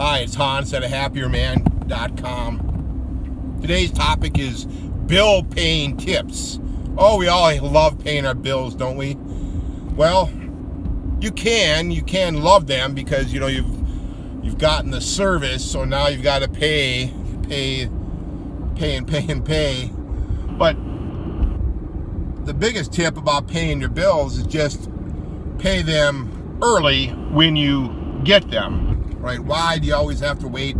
Hi, it's Hans at ahappierman.com. Today's topic is bill paying tips. Oh, we all love paying our bills, don't we? Well, you can love them because you've gotten the service, so now you've got to pay. But the biggest tip about paying your bills is just pay them early when you get them. Right? Why do you always have to wait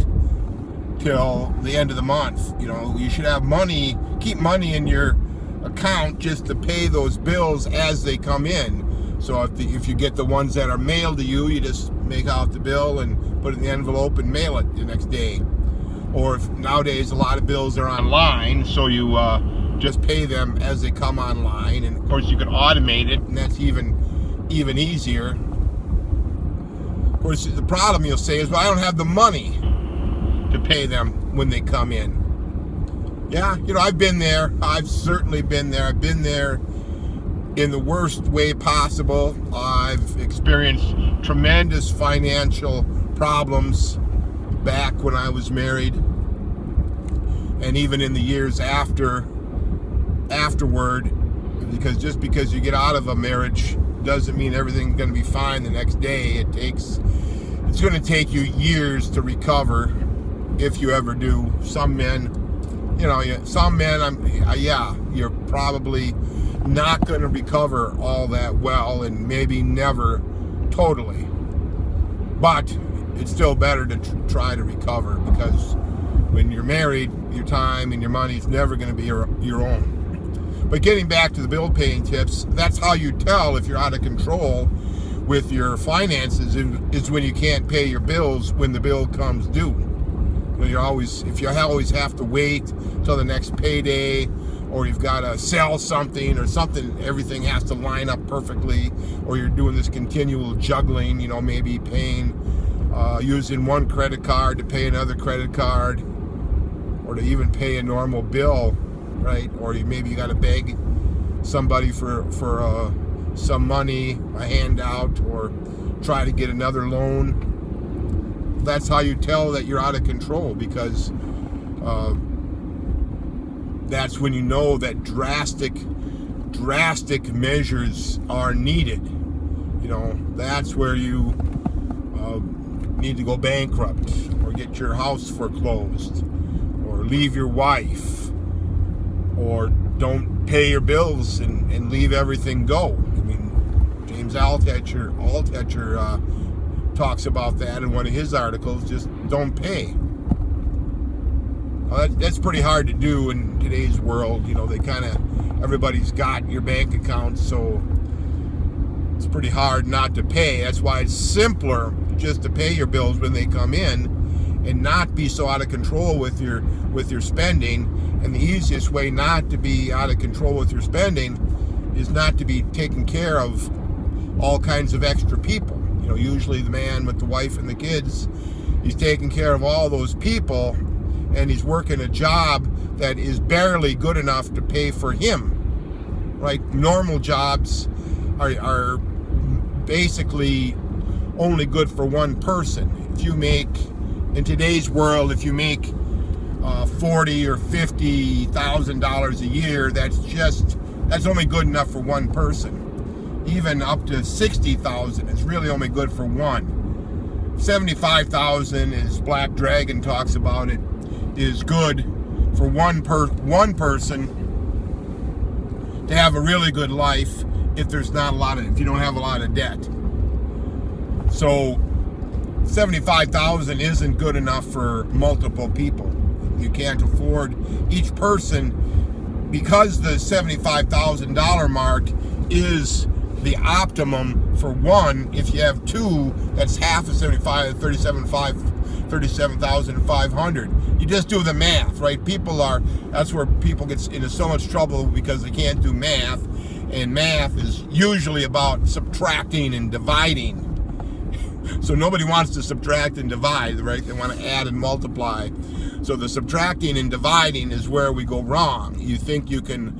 till the end of the month? You should have money, keep money in your account just to pay those bills as they come in. So if you get the ones that are mailed to you, you just make out the bill and put it in the envelope and mail it the next day. Or if nowadays a lot of bills are online, so you just pay them as they come online. And of course you can automate it, and that's even easier. Of course, the problem you'll say is, well, I don't have the money to pay them when they come in. Yeah, I've been there. I've certainly been there. I've been there in the worst way possible. I've experienced tremendous financial problems back when I was married, and even in the years afterward, because just because you get out of a marriage doesn't mean everything's going to be fine the next day. It's going to take you years to recover, if you ever do. Some men, you're probably not going to recover all that well, and maybe never totally. But it's still better to try to recover, because when you're married, your time and your money is never going to be your own. But getting back to the bill paying tips, that's how you tell if you're out of control with your finances, is when you can't pay your bills when the bill comes due. If you always have to wait till the next payday, or you've got to sell something or something, everything has to line up perfectly, or you're doing this continual juggling, maybe paying, using one credit card to pay another credit card, or to even pay a normal bill, right? Or maybe you got to beg somebody for some money, a handout, or try to get another loan. That's how you tell that you're out of control, because that's when you know that drastic measures are needed. That's where you need to go bankrupt, or get your house foreclosed, or leave your wife, or don't pay your bills and leave everything go. James Altucher talks about that in one of his articles. Just don't pay. Well, that's pretty hard to do in today's world. Everybody's got your bank account, so it's pretty hard not to pay. That's why it's simpler just to pay your bills when they come in, and not be so out of control with your spending. And the easiest way not to be out of control with your spending is not to be taking care of all kinds of extra people. Usually the man with the wife and the kids, he's taking care of all those people, and he's working a job that is barely good enough to pay for him. Right? Normal jobs are basically only good for one person. In today's world, if you make $40,000 or $50,000 a year, that's only good enough for one person. Even up to $60,000 is really only good for one. $75,000, as Black Dragon talks about it, is good for one person to have a really good life if you don't have a lot of debt. So $75,000 isn't good enough for multiple people. You can't afford each person, because the $75,000 mark is the optimum for one. If you have two, that's half of 75, 37,500. You just do the math, right? That's where people get into so much trouble, because they can't do math, and math is usually about subtracting and dividing. So nobody wants to subtract and divide, right? They want to add and multiply. So the subtracting and dividing is where we go wrong. You think you can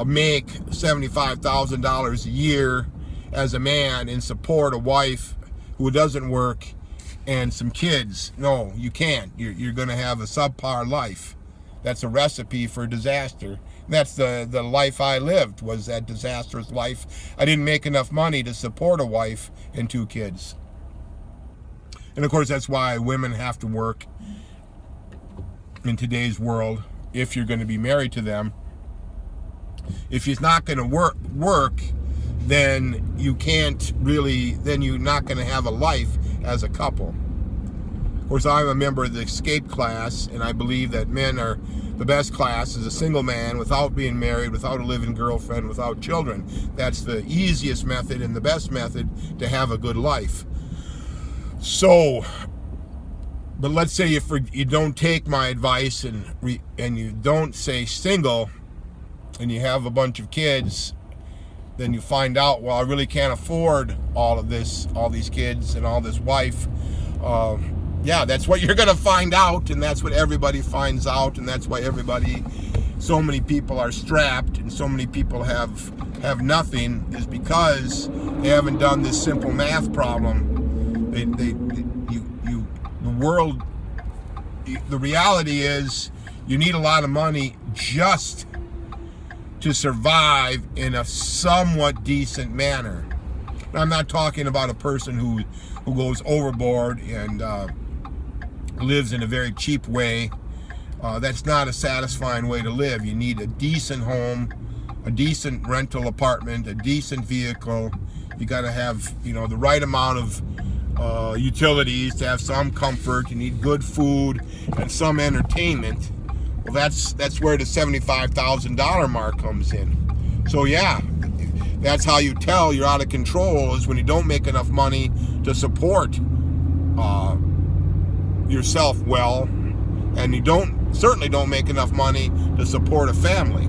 make $75,000 a year as a man and support a wife who doesn't work and some kids. No, you can't. You're going to have a subpar life. That's a recipe for disaster. That's the life I lived, was that disastrous life. I didn't make enough money to support a wife and 2 kids. And of course, that's why women have to work in today's world if you're going to be married to them. If she's not going to work, then you can't really, then you're not going to have a life as a couple. Of course, I'm a member of the escape class, and I believe that men are the best class as a single man without being married, without a living girlfriend, without children. That's the easiest method and the best method to have a good life. So, but let's say if you don't take my advice and you don't stay single and you have a bunch of kids, then you find out, well, I really can't afford all of this, all these kids and all this wife. Yeah, that's what you're going to find out, and that's what everybody finds out, and that's why so many people are strapped and so many people have nothing, is because they haven't done this simple math problem. The reality is you need a lot of money just to survive in a somewhat decent manner. I'm not talking about a person who goes overboard and lives in a very cheap way. That's not a satisfying way to live. You need a decent home, a decent rental apartment, a decent vehicle. You got to have, the right amount of utilities to have some comfort. You need good food and some entertainment. Well, that's where the $75,000 mark comes in. So yeah, that's how you tell you're out of control, is when you don't make enough money to support yourself well, and you certainly don't make enough money to support a family.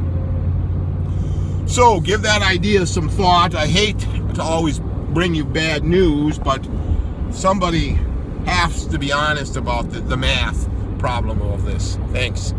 So give that idea some thought. I hate to always bring you bad news, but somebody has to be honest about the math problem of this. Thanks.